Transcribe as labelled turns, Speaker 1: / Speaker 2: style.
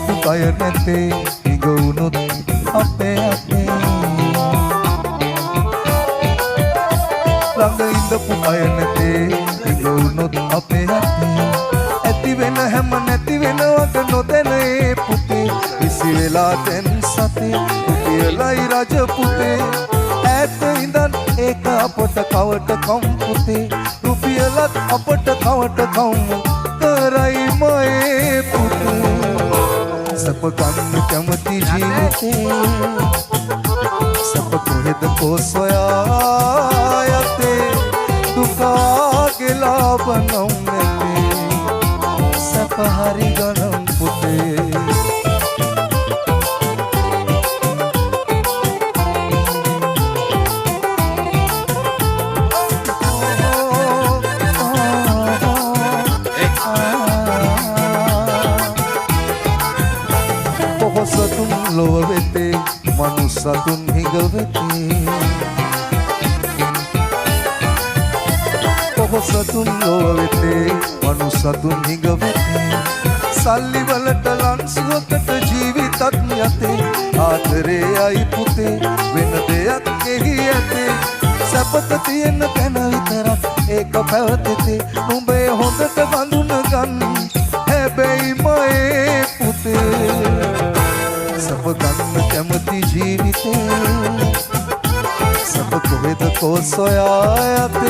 Speaker 1: ඉඳපු කය නැතේ ඉඟුණොත් අපේ අපේ ළඟ ඉඳපු කය නැතේ ඉඟුණොත් අපේ අපේ ඇති වෙන හැම නැති වෙනවද නොදැන ඒ පුතේ විසි වෙලා දැන් සතේ උපියලයි රජ පුතේ ඈත ඉඳන් ඒක අපට කවට කම් පුතේ රුපියලත් අපට කවට කම් කරයි මයේ පුතේ සප ගන්න කැමති ජීවිතේ සප කොහෙද කොසොයා යතේ දුකාගේ ලාභ නම් නැතේ සප හරි ගනම් පුතේ සතුන් ලොව වෙතේ මනුස්සතුන් හිඟ වෙතේ පොහොසතුන් ලොව වෙතේ මනුස්සතුන් හිඟ වෙතේ සල්ලි වලට ලන්සුවකට ජීවිතත් යතේ ආදරේ අයි පුතේ වෙන දෙයක් එහි ඇතේ සැපත තියෙන තැන විතරක් ඒක පැවතෙතේ නුඹේ හොඳට බඳුන ගන්න හැබැයි මයේ පුතේ සප ගන්න කැමති ජීවිතේ සප කොහෙද කොසොයා යතේ